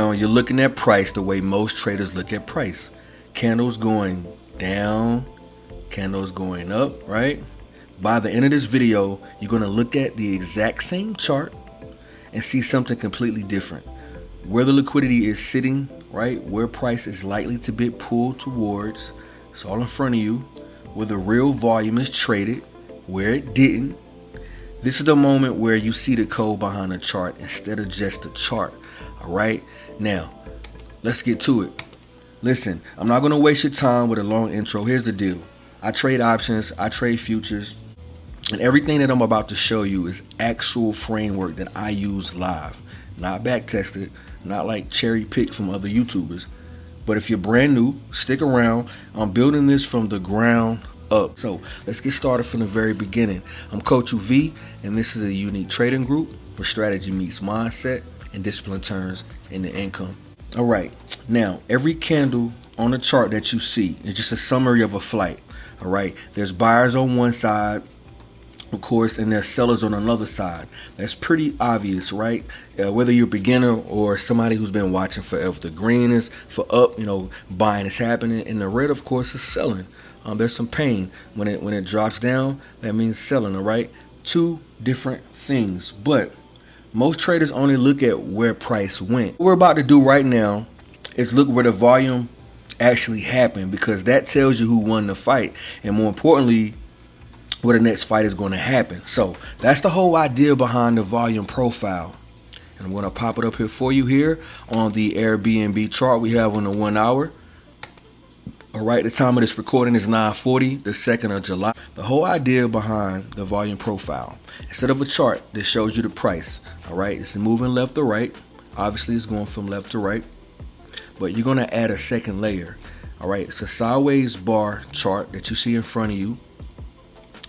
now you're looking at price the way most traders look at price. Candles going down, candles going up, right? By the end of this video, you're going to look at the exact same chart and see something completely different. Where the liquidity is sitting, right? Where price is likely to be pulled towards. It's all in front of you. Where the real volume is traded, where it didn't. This is the moment where you see the code behind the chart instead of just the chart. All right. Now, let's get to it. Listen, I'm not going to waste your time with a long intro. Here's the deal. I trade options. I trade futures. And everything that I'm about to show you is actual framework that I use live. Not back tested. Not like cherry picked from other YouTubers. But if you're brand new, stick around. I'm building this from the ground up. So let's get started from the very beginning. I'm Coach UV, and this is a unique trading group where strategy meets mindset and discipline turns into income. All right, now every candle on the chart that you see is just a summary of a flight. All right, there's buyers on one side, of course, and there's sellers on another side. That's pretty obvious, right? Whether you're a beginner or somebody who's been watching forever. The green is for up, buying is happening, and the red, of course, is selling. There's some pain when it drops down. That means selling. All right, two different things, but most traders only look at where price went. What we're about to do right now is look where the volume actually happened, because that tells you who won the fight, and more importantly, where the next fight is going to happen. So that's the whole idea behind the volume profile. And I'm going to pop it up here for you here on the Airbnb chart we have on the 1 hour. All right, the time of this recording is 9:40, the 2nd of July. The whole idea behind the volume profile, instead of a chart that shows you the price, all right, it's moving left to right. Obviously, it's going from left to right, but you're going to add a second layer. All right, it's a sideways bar chart that you see in front of you.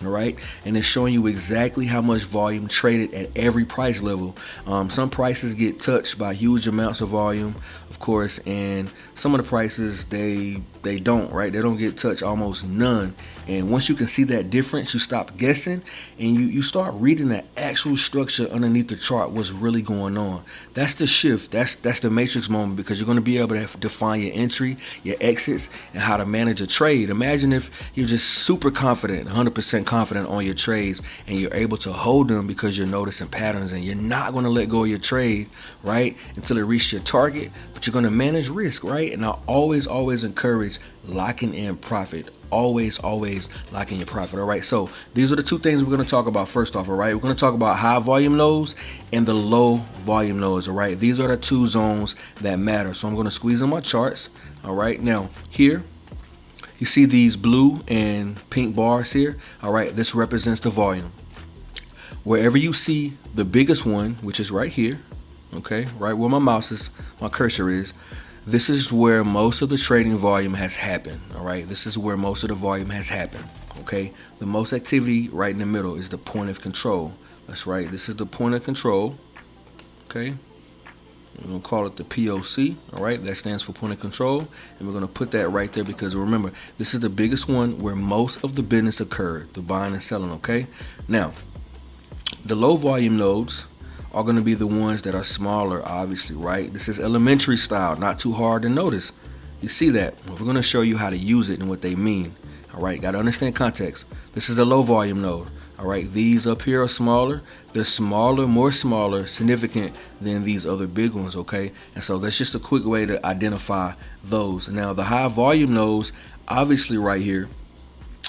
All right, and it's showing you exactly how much volume traded at every price level. Some prices get touched by huge amounts of volume, of course, and some of the prices they don't, right? They don't get touched, almost none. And once you can see that difference, you stop guessing and you start reading the actual structure underneath the chart, what's really going on. That's the shift. That's the matrix moment, because you're going to be able to define your entry, your exits, and how to manage a trade. Imagine if you're just super confident, 100% confident on your trades, and you're able to hold them because you're noticing patterns, and you're not going to let go of your trade, right, until it reaches your target, but you're going to manage risk, right? And I always encourage locking in profit. Always locking your profit. All right, so these are the two things we're going to talk about first off. All right, we're going to talk about high volume lows and the low volume lows. All right, these are the two zones that matter. So I'm going to squeeze in my charts. All right, now here you see these blue and pink bars here. All right, this represents the volume. Wherever you see the biggest one, which is right here, okay, right where my cursor is, this is where most of the trading volume has happened. All right, this is where most of the volume has happened. Okay, the most activity right in the middle is the point of control. That's right, this is the point of control. Okay, we're gonna call it the POC. All right, that stands for point of control, and we're gonna put that right there because remember, this is the biggest one where most of the business occurred, the buying and selling. Okay, now the low volume nodes are going to be the ones that are smaller, obviously, right? This is elementary style, not too hard to notice. You see that? We're going to show you how to use it and what they mean. All right, got to understand context. This is a low volume node. All right, these up here are smaller. They're smaller, more smaller, significant than these other big ones, okay? And so that's just a quick way to identify those. Now, the high volume nodes, obviously right here,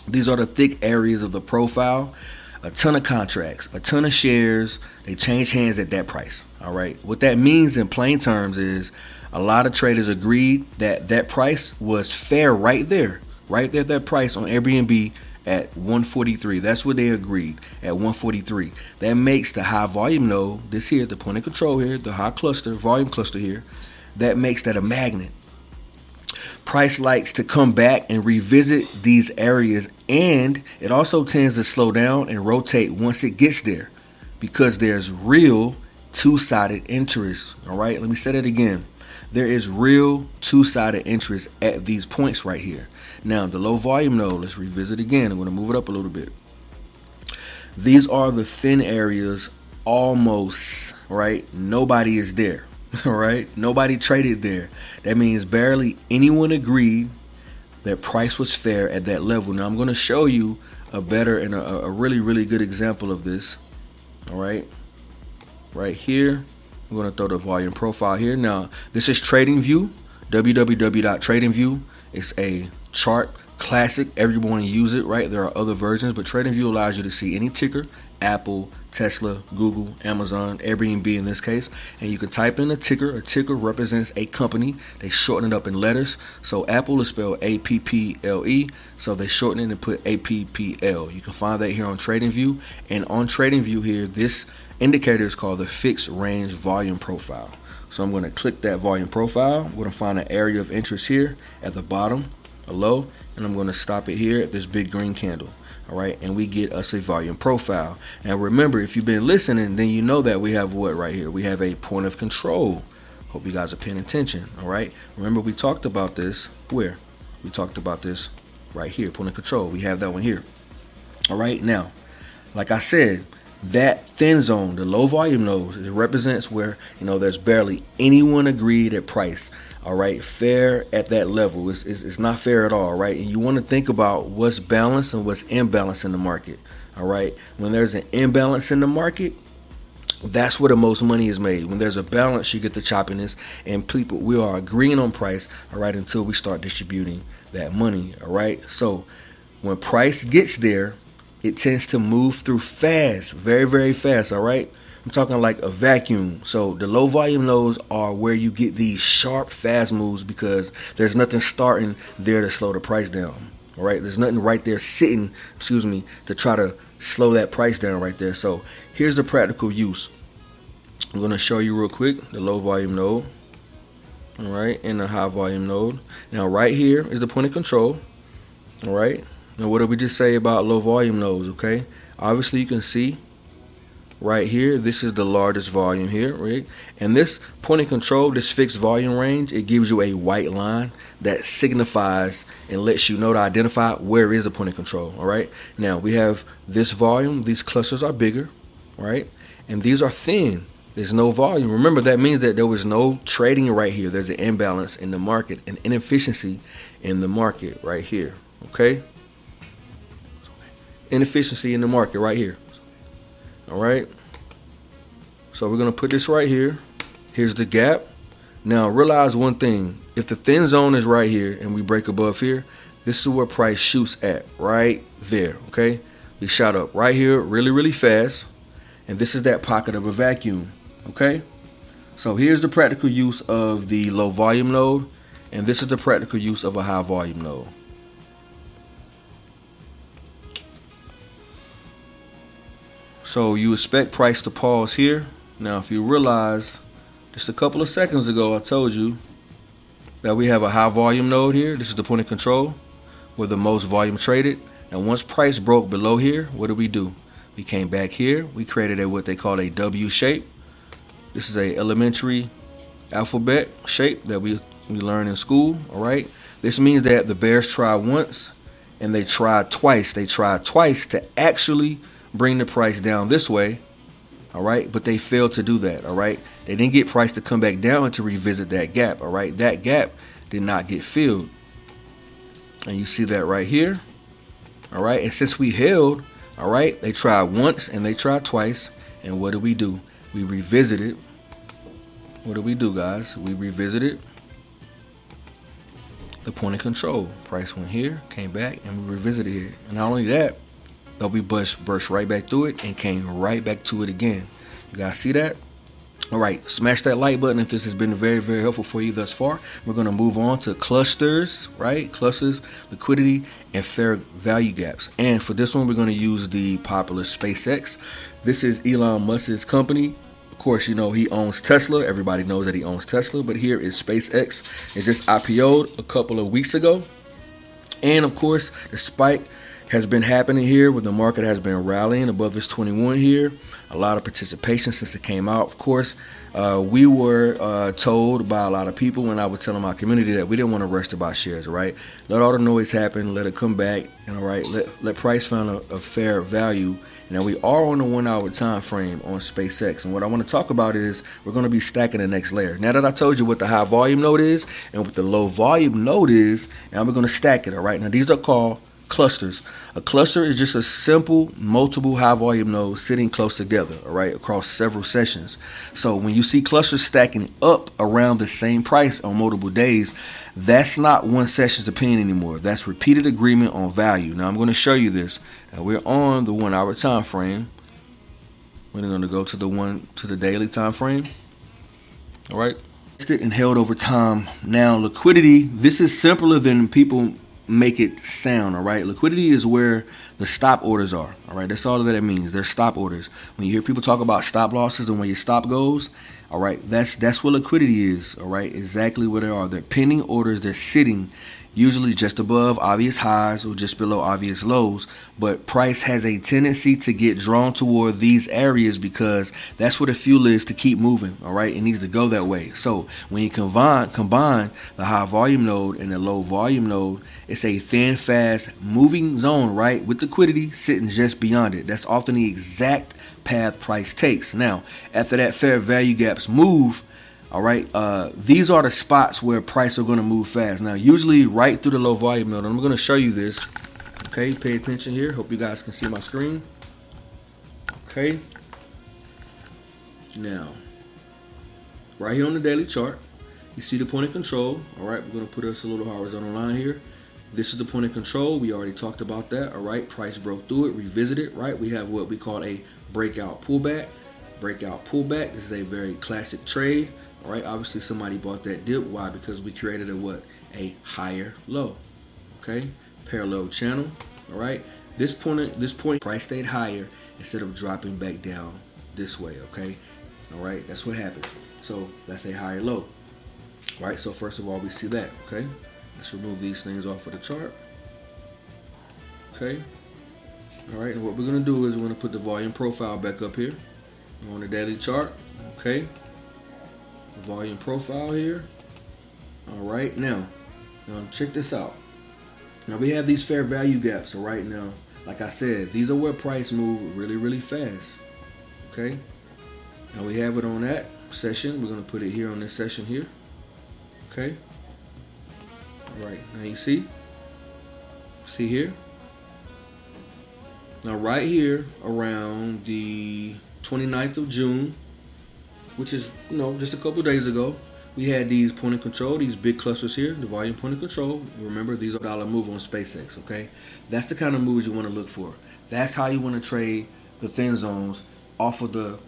these are the thick areas of the profile. A ton of contracts, a ton of shares, they change hands at that price. All right, what that means in plain terms is a lot of traders agreed that that price was fair right there, that price on Airbnb at 143. That's what they agreed at 143. That makes the high volume node, this here, the point of control here, the high cluster, volume cluster here, that makes that a magnet. Price likes to come back and revisit these areas, and it also tends to slow down and rotate once it gets there because there's real two-sided interest. All right, let me say that again. There is real two-sided interest at these points right here. Now, the low volume node, let's revisit again. I'm going to move it up a little bit. These are the thin areas, almost, right? Nobody is there. All right, nobody traded there. That means barely anyone agreed that price was fair at that level. Now I'm going to show you a better and a really good example of this. All right, right here, I'm going to throw the volume profile here. Now this is TradingView, www.tradingview. It's a chart classic. Everyone use it, right? There are other versions, but TradingView allows you to see any ticker: Apple, Tesla, Google, Amazon, Airbnb in this case, and you can type in a ticker. A ticker represents a company. They shorten it up in letters. So Apple is spelled A-P-P-L-E, so they shorten it and put A-P-P-L. You can find that here on TradingView, and on TradingView here, this indicator is called the fixed range volume profile. So I'm going to click that volume profile. I'm going to find an area of interest here at the bottom, a low, and I'm going to stop it here at this big green candle. All right, and we get us a volume profile. And remember, if you've been listening, then you know that we have what right here? We have a point of control. Hope you guys are paying attention. All right, remember we talked about this where? We talked about this right here, point of control. We have that one here. All right, now, like I said, that thin zone, the low volume node, it represents where, you know, there's barely anyone agreed at price. All right, fair at that level. It's not fair at all, right? And you want to think about what's balanced and what's imbalanced in the market. All right, when there's an imbalance in the market, that's where the most money is made. When there's a balance, you get the choppiness, and people, we are agreeing on price, all right, until we start distributing that money. All right, so when price gets there, it tends to move through fast, very fast. All right, I'm talking like a vacuum. So the low volume nodes are where you get these sharp, fast moves because there's nothing starting there to slow the price down. All right, there's nothing right there sitting, to try to slow that price down right there. So here's the practical use. I'm going to show you real quick the low volume node. All right, and the high volume node. Now right here is the point of control. All right, now what did we just say about low volume nodes? Okay, obviously you can see right here, this is the largest volume here, right? And this point of control, this fixed volume range, it gives you a white line that signifies and lets you know to identify where is the point of control. All right, now we have this volume. These clusters are bigger, right? And these are thin. There's no volume. Remember, that means that there was no trading right here. There's an imbalance in the market, an inefficiency in the market right here. Okay, inefficiency in the market right here. All right, so we're going to put this right here. Here's the gap. Now realize one thing: if the thin zone is right here and we break above here, this is where price shoots at, right there. Okay, we shot up right here really fast, and this is that pocket of a vacuum. Okay, so here's the practical use of the low volume node, and this is the practical use of a high volume node. So you expect price to pause here. Now, if you realize, just a couple of seconds ago, I told you that we have a high volume node here. This is the point of control where the most volume traded. And once price broke below here, what did we do? We came back here. We created what they call a W shape. This is a elementary alphabet shape that we learn in school. All right. This means that the bears tried once and they tried twice. They tried twice to actually bring the price down this way. All right, but they failed to do that. All right, they didn't get price to come back down and to revisit that gap. All right, that gap did not get filled, and you see that right here. All right, and since we held, all right, they tried once and they tried twice, and what did we do? We revisited. What did we do, guys? We revisited the point of control. Price went here, came back, and we revisited here. And not only that, but we burst right back through it and came right back to it again. You guys see that? All right, smash that like button if this has been very helpful for you thus far. We're going to move on to clusters, right? Clusters, liquidity, and fair value gaps. And for this one, we're going to use the popular SpaceX. This is Elon Musk's company. Of course, you know he owns Tesla. Everybody knows that he owns Tesla. But here is SpaceX. It just IPO'd a couple of weeks ago. And of course, despite has been happening here, where the market has been rallying above its 21 here. A lot of participation since it came out. Of course, we were told by a lot of people when I was telling my community that we didn't want to rush to buy shares, right? Let all the noise happen, let it come back, and all right, let price find a fair value. Now we are on the 1 hour time frame on SPCX, and what I want to talk about is we're going to be stacking the next layer. Now that I told you what the high volume node is and what the low volume node is, now we're going to stack it. All right, now these are called clusters. A cluster is just a simple multiple high volume nodes sitting close together, all right, across several sessions. So when you see clusters stacking up around the same price on multiple days, that's not one session's opinion anymore. That's repeated agreement on value. Now I'm going to show you this. Now we're on the 1 hour time frame. We're going to go to the daily time frame. All right, and held over time. Now liquidity, this is simpler than people make it sound. All right, liquidity is where the stop orders are. All right, that's all that it means. They're stop orders. When you hear people talk about stop losses and where your stop goes, all right, that's what liquidity is. All right, exactly what they are. They're pending orders. They're sitting usually just above obvious highs or just below obvious lows, but price has a tendency to get drawn toward these areas because that's where the fuel is to keep moving. All right, it needs to go that way. So when you combine the high volume node and the low volume node, it's a thin, fast moving zone, right, with liquidity sitting just beyond it. That's often the exact path price takes. Now after that fair value gaps move, all right, these are the spots where price are going to move fast. Now, usually right through the low volume node. I'm going to show you this. Okay, pay attention here. Hope you guys can see my screen. Okay. Now, right here on the daily chart, you see the point of control. All right, we're going to put us a little horizontal line here. This is the point of control. We already talked about that. All right, price broke through it, revisited. Right, we have what we call a breakout pullback. Breakout pullback. This is a very classic trade. All right, obviously somebody bought that dip. Why? Because we created a higher low. Okay, parallel channel. All right, this point price stayed higher instead of dropping back down this way. Okay, all right, that's what happens. So that's a higher low. All right, so first of all, we see that. Okay, let's remove these things off of the chart. Okay, all right, and what we're gonna do is we're gonna put the volume profile back up here on the daily chart. Okay, the volume profile here. All right, now check this out. Now we have these fair value gaps. All right, now like I said, these are where price move really fast. Okay, now we have it on that session. We're gonna put it here on this session here. Okay, all right, now you see here. Now right here around the 29th of June, which is just a couple days ago, we had these point of control, these big clusters here, the volume point of control. Remember, these are dollar move on SPCX. Okay, that's the kind of moves you want to look for. That's how you want to trade the thin zones off of the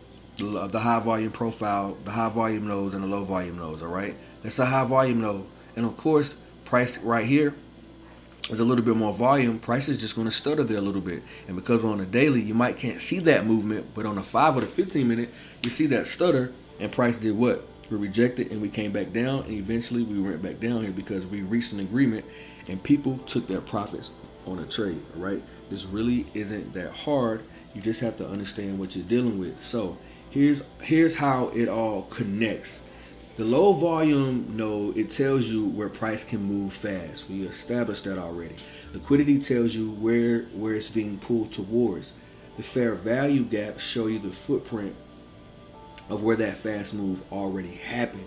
high volume profile, the high volume nodes and the low volume nodes. All right, that's a high volume node, and of course, price right here is a little bit more volume. Price is just going to stutter there a little bit, and because we're on a daily, you can't see that movement, but on the 5 or the 15 minute, you see that stutter, and price did what? We rejected and we came back down, and eventually we went back down here because we reached an agreement and people took their profits on a trade. All right, this really isn't that hard. You just have to understand what you're dealing with. So here's how it all connects. The low volume node, it tells you where price can move fast. We established that already. Liquidity tells you where it's being pulled towards. The fair value gaps show you the footprint of where that fast move already happened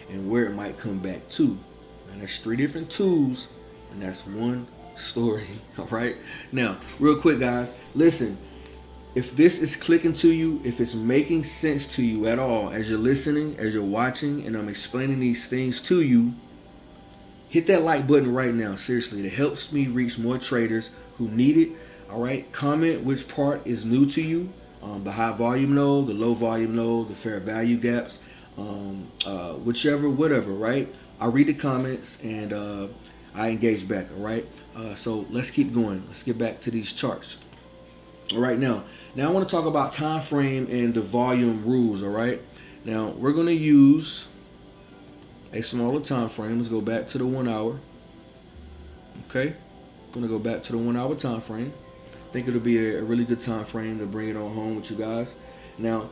and where it might come back to. And there's 3 different tools, and that's one story. All right, now real quick guys, listen, if this is clicking to you, if it's making sense to you at all as you're listening, as you're watching, and I'm explaining these things to you, hit that like button right now. Seriously, it helps me reach more traders who need it. All right, comment which part is new to you. The high volume node, the low volume node, the fair value gaps, whichever, whatever, right? I read the comments and I engage back, all right? So let's keep going. Let's get back to these charts. All right, now I want to talk about time frame and the volume rules. All right, now we're going to use a smaller time frame. Let's go back to the 1 hour. Okay, I'm going to go back to the 1 hour time frame. think it'll be a really good time frame to bring it on home with you guys. Now,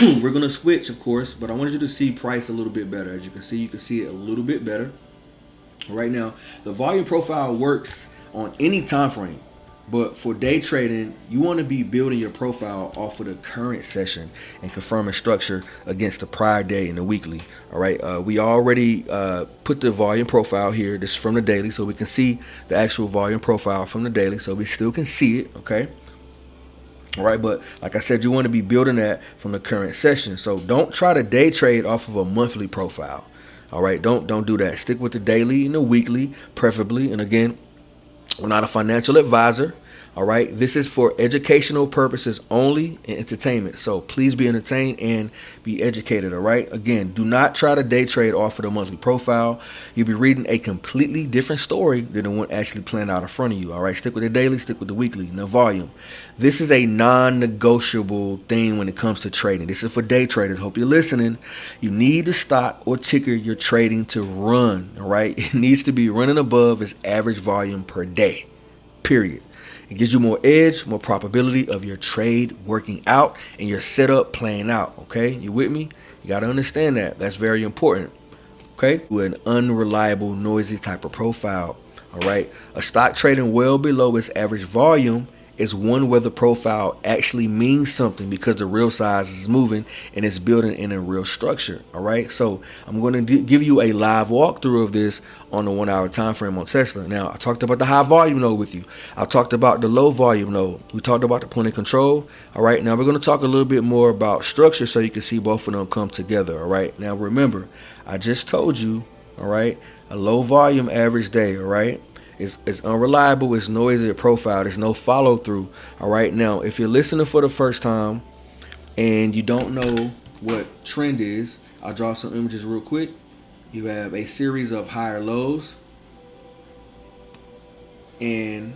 we're going to switch, of course, but I wanted you to see price a little bit better. As you can see it a little bit better. Right now, the volume profile works on any time frame, but for day trading, you want to be building your profile off of the current session and confirming structure against the prior day and the weekly. All right, we already put the volume profile here. This is from the daily, so we can see the actual volume profile from the daily, so we still can see it. Okay. All right, but like I said, you want to be building that from the current session. So don't try to day trade off of a monthly profile. All right, don't do that. Stick with the daily and the weekly, preferably. And again, we're not a financial advisor. All right, this is for educational purposes only and entertainment. So please be entertained and be educated. All right, again, do not try to day trade off of the monthly profile. You'll be reading a completely different story than the one actually planned out in front of you. All right, stick with the daily, stick with the weekly. Now, volume. This is a non-negotiable thing when it comes to trading. This is for day traders. Hope you're listening. You need the stock or ticker you're trading to run. All right, it needs to be running above its average volume per day. Period. It gives you more edge, more probability of your trade working out and your setup playing out. Okay, you with me? You got to understand that. That's very important. Okay, with an unreliable, noisy type of profile. All right, a stock trading well below its average volume is one where the profile actually means something because the real size is moving and it's building in a real structure. All right, so I'm going to give you a live walkthrough of this on the 1 hour time frame on Tesla. Now, I talked about the high volume node with you. I talked about the low volume node. We talked about the point of control. All right, now we're going to talk a little bit more about structure so you can see both of them come together. All right, now remember, I just told you, all right, a low volume average day. All right, it's unreliable, it's noisy, a profile, there's no follow through. All right, now if you're listening for the first time and you don't know what trend is, I'll draw some images real quick. You have a series of higher lows and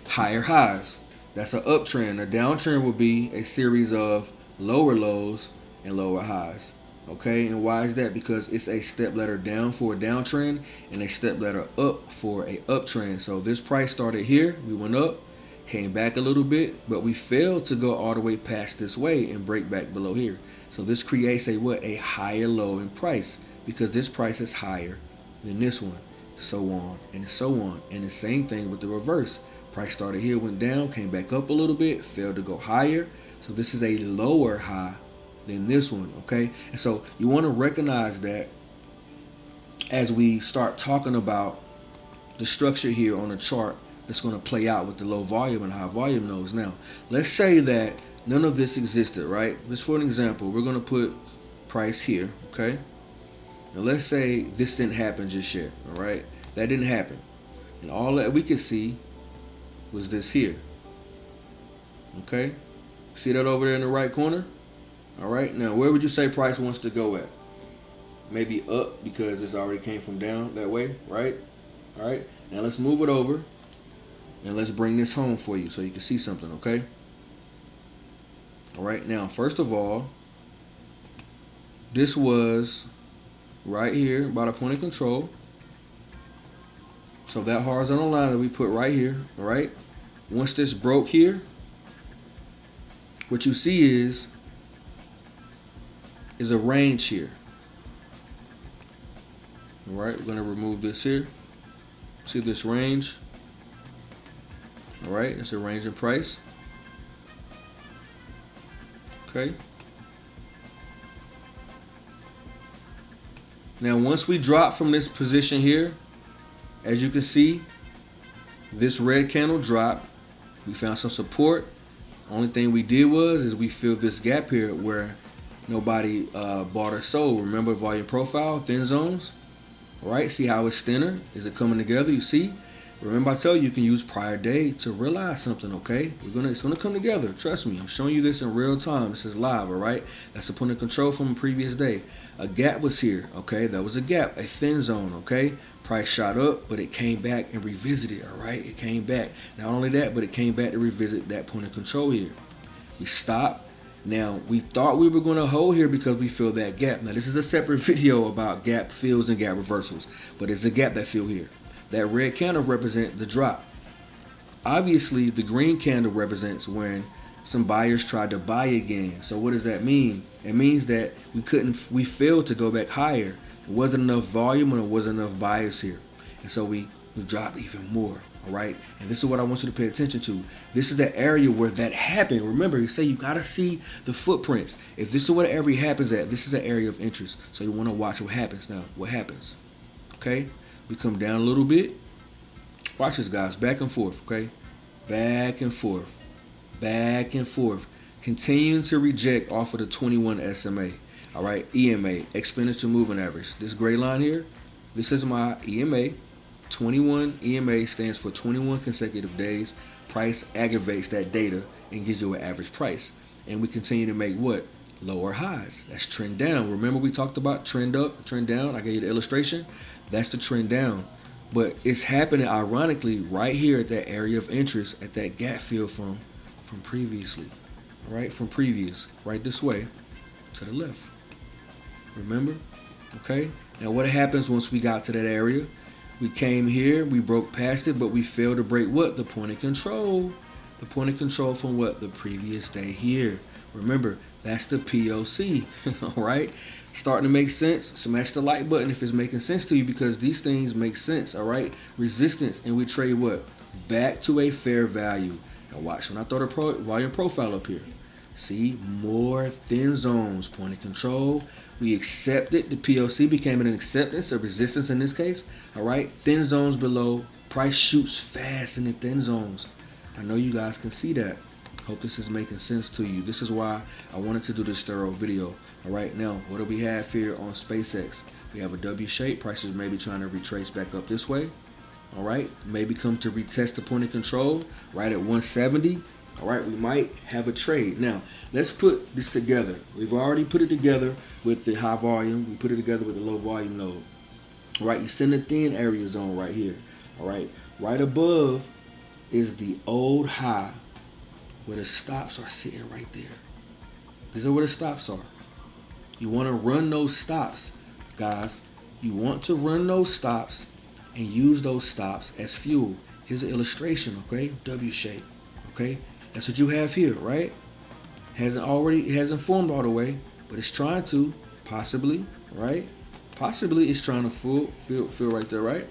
higher highs. That's an uptrend. A downtrend will be a series of lower lows and lower highs. Okay, and why is that? Because it's a step ladder down for a downtrend and a step ladder up for a uptrend. So this price started here, we went up, came back a little bit, but we failed to go all the way past this way and break back below here. So this creates a what? A higher low in price, because this price is higher than this one, so on and so on. And the same thing with the reverse. Price started here, went down, came back up a little bit, failed to go higher. So this is a lower high than this one. Okay, and so you want to recognize that as we start talking about the structure here on the chart that's going to play out with the low volume and high volume nodes. Now, let's say that none of this existed, right? Just for an example, we're going to put price here. Okay, now let's say this didn't happen just yet. All right, that didn't happen, and all that we could see was this here. Okay, see that over there in the right corner? All right, now where would you say price wants to go at? Maybe up, because this already came from down that way, right? All right, now let's move it over and let's bring this home for you so you can see something, okay? All right, now first of all, this was right here by the point of control. So that horizontal line that we put right here, all right? Once this broke here, what you see is a range here. All right, we're going to remove this here. See this range? All right, it's a range in price. Okay. Now, once we drop from this position here, as you can see, this red candle dropped. We found some support. Only thing we did is we filled this gap here where nobody bought or sold. Remember volume profile, thin zones. All right, see how it's thinner? Is it coming together? You see? Remember I tell you can use prior day to realize something, okay? It's gonna come together. Trust me, I'm showing you this in real time. This is live, all right? That's a point of control from a previous day. A gap was here, okay? That was a gap, a thin zone, okay? Price shot up, but it came back and revisited, all right? It came back. Not only that, but it came back to revisit that point of control here. We stopped. Now, we thought we were going to hold here because we filled that gap. Now, this is a separate video about gap fills and gap reversals, but it's a gap that filled here. That red candle represents the drop. Obviously, the green candle represents when some buyers tried to buy again. So what does that mean? It means that we failed to go back higher. It wasn't enough volume and it wasn't enough buyers here. And so we dropped even more. All right. And this is what I want you to pay attention to. This is the area where that happened. Remember, you say you got to see the footprints. If this is what area happens at, this is an area of interest. So you want to watch what happens now. What happens? Okay. We come down a little bit. Watch this, guys. Back and forth. Okay. Back and forth. Back and forth. Continuing to reject off of the 21 SMA. All right. EMA. Exponential moving average. This gray line here. This is my EMA. 21 EMA stands for 21 consecutive days. Price aggravates that data and gives you an average price. And we continue to make what? Lower highs. That's trend down. Remember we talked about trend up, trend down. I gave you the illustration. That's the trend down. But it's happening ironically right here at that area of interest, at that gap fill from previously. Right? From previous. Right this way to the left. Remember? Okay? Now what happens once we got to that area? We came here, we broke past it, but we failed to break what? The point of control. The point of control from what? The previous day here. Remember, that's the POC. All right? Starting to make sense? Smash the like button if it's making sense to you, because these things make sense. All right? Resistance, and we trade what? Back to a fair value. Now watch, when I throw the volume profile up here. See, more thin zones, point of control. We accepted. The POC became an acceptance, a resistance in this case. All right, thin zones below. Price shoots fast in the thin zones. I know you guys can see that. Hope this is making sense to you. This is why I wanted to do this thorough video. All right, now what do we have here on SPCX? We have a W shape. Prices maybe trying to retrace back up this way. All right, maybe come to retest the point of control right at 170. All right, we might have a trade. Now, let's put this together. We've already put it together with the high volume. We put it together with the low volume node. All right, you send the thin area zone right here. All right, right above is the old high where the stops are sitting right there. These are where the stops are. You want to run those stops, guys. You want to run those stops and use those stops as fuel. Here's an illustration, okay? W shape, okay? That's what you have here, right? It hasn't formed all the way, but it's trying to, possibly, right? Possibly it's trying to feel right there, right?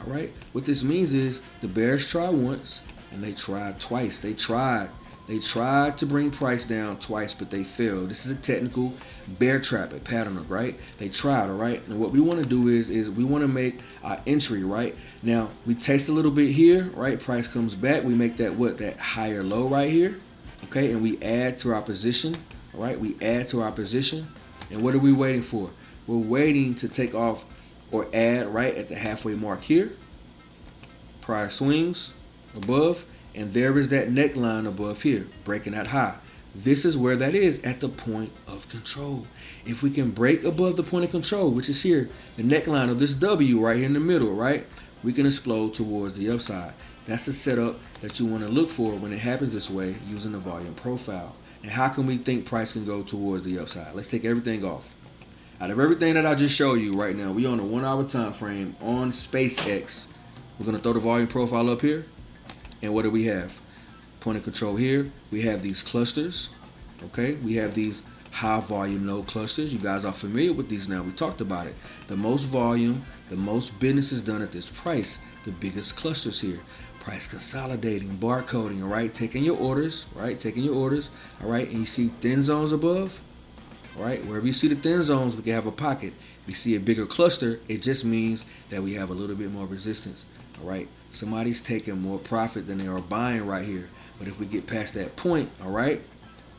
All right. What this means is the bears try once and they tried twice. They tried to bring price down twice, but they failed. This is a technical bear trap, a pattern, right? They tried, all right? And what we want to do is we want to make our entry, right? Now, we taste a little bit here, right? Price comes back. We make that higher low right here, okay? And we add to our position, all right? We add to our position. And what are we waiting for? We're waiting to take off or add right at the halfway mark here. Prior swings above. And there is that neckline above here, breaking that high. This is where that is, at the point of control. If we can break above the point of control, which is here, the neckline of this W right here in the middle, right? We can explode towards the upside. That's the setup that you want to look for when it happens this way using the volume profile. And how can we think price can go towards the upside? Let's take everything off. Out of everything that I just showed you right now, we on a 1 hour time frame on SPCX. We're going to throw the volume profile up here. And what do we have? Point of control here. We have these clusters. Okay, we have these high volume node clusters. You guys are familiar with these now. We talked about it. The most volume, the most business is done at this price. The biggest clusters here. Price consolidating, barcoding, all right? Taking your orders, right? Taking your orders, all right? And you see thin zones above, all right? Wherever you see the thin zones, we can have a pocket. If you see a bigger cluster, it just means that we have a little bit more resistance, all right? Somebody's taking more profit than they are buying right here. But if we get past that point, all right,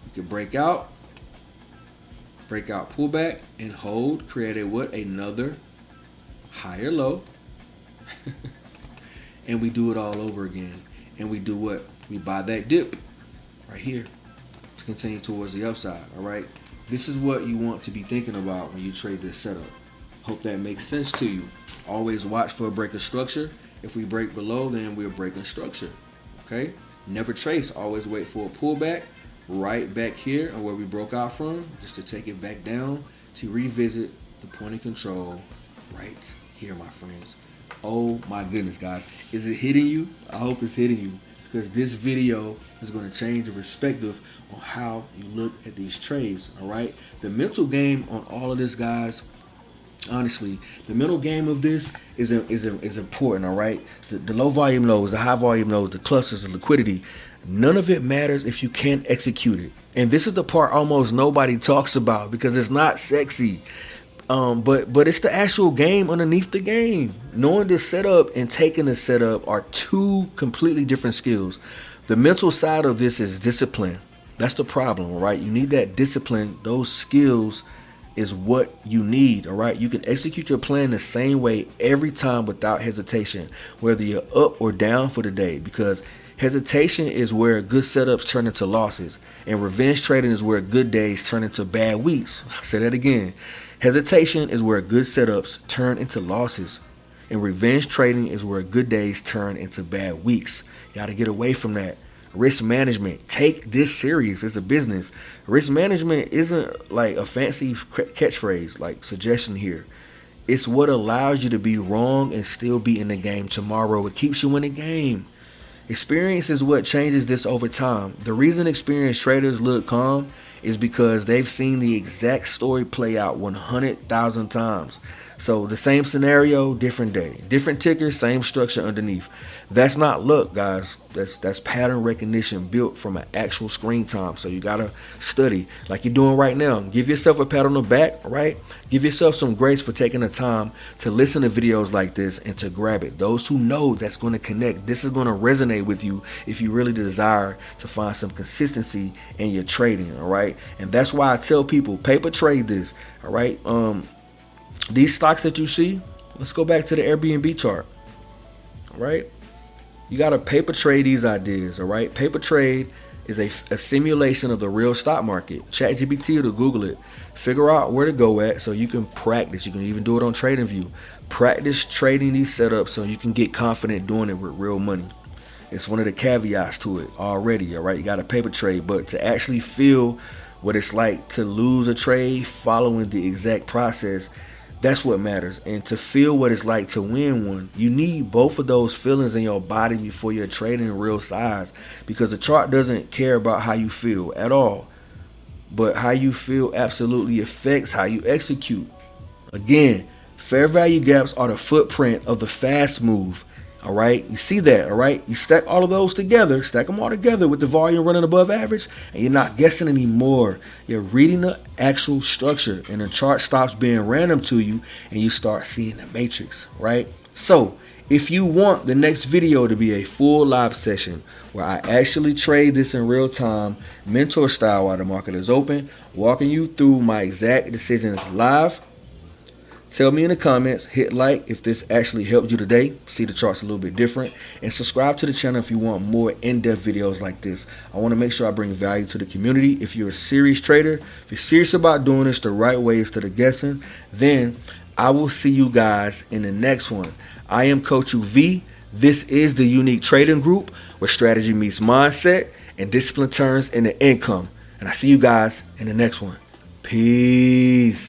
we can break out, pullback, and hold, create a what? Another higher low. And we do it all over again. And we do what? We buy that dip right here to continue towards the upside, all right? This is what you want to be thinking about when you trade this setup. Hope that makes sense to you. Always watch for a break of structure. If we break below, then we're breaking structure, okay? Never trace, always wait for a pullback right back here or where we broke out from, just to take it back down to revisit the point of control right here, my friends. Oh my goodness, guys. Is it hitting you? I hope it's hitting you. because this video is going to change the perspective on how you look at these trades. All right, the mental game on all of this, guys. Honestly, the mental game of this is important. All right, the low volume lows, the high volume lows, the clusters, the liquidity. None of it matters if you can't execute it. And this is the part almost nobody talks about because it's not sexy. But it's the actual game underneath the game. Knowing the setup and taking the setup are two completely different skills. The mental side of this is discipline. That's the problem, right? You need that discipline. Those skills is what you need, all right? You can execute your plan the same way every time without hesitation, whether you're up or down for the day, because hesitation is where good setups turn into losses, and revenge trading is where good days turn into bad weeks. I'll say that again. Hesitation is where good setups turn into losses, and revenge trading is where good days turn into bad weeks. You got to get away from that. Risk management. Take this serious. It's a business. Risk management isn't like a fancy catchphrase, like suggestion here. It's what allows you to be wrong and still be in the game tomorrow. It keeps you in the game. Experience is what changes this over time. The reason experienced traders look calm is because they've seen the exact story play out 100,000 times. So the same scenario, different day, different ticker, same structure underneath. That's not luck, guys. That's pattern recognition built from an actual screen time. So you gotta study like you're doing right now. Give yourself a pat on the back, right? Give yourself some grace for taking the time to listen to videos like this and to grab it. Those who know that's going to connect, this is going to resonate with you if you really desire to find some consistency in your trading, all right? And that's why I tell people, paper trade this, all right? These stocks that you see, let's go back to the Airbnb chart, all right? You got to paper trade these ideas, all right? Paper trade is a simulation of the real stock market. ChatGPT to Google it. Figure out where to go at so you can practice. You can even do it on TradingView. Practice trading these setups so you can get confident doing it with real money. It's one of the caveats to it already, all right? You got to paper trade, but to actually feel what it's like to lose a trade following the exact process, that's what matters. And to feel what it's like to win one, you need both of those feelings in your body before you're trading in real size, because the chart doesn't care about how you feel at all, but how you feel absolutely affects how you execute. Again, fair value gaps are the footprint of the fast move. All right, you see that, all right? You stack all of those together, stack them all together with the volume running above average, and you're not guessing anymore. You're reading the actual structure, and the chart stops being random to you, and you start seeing the matrix, right? So, if you want the next video to be a full live session where I actually trade this in real time, mentor style while the market is open, walking you through my exact decisions live, tell me in the comments, hit like if this actually helped you today, see the charts a little bit different, and subscribe to the channel if you want more in-depth videos like this. I want to make sure I bring value to the community. If you're a serious trader, if you're serious about doing this the right way instead of guessing, then I will see you guys in the next one. I am Coach UV. This is the Unique Trading Group where strategy meets mindset and discipline turns into income. And I see you guys in the next one. Peace.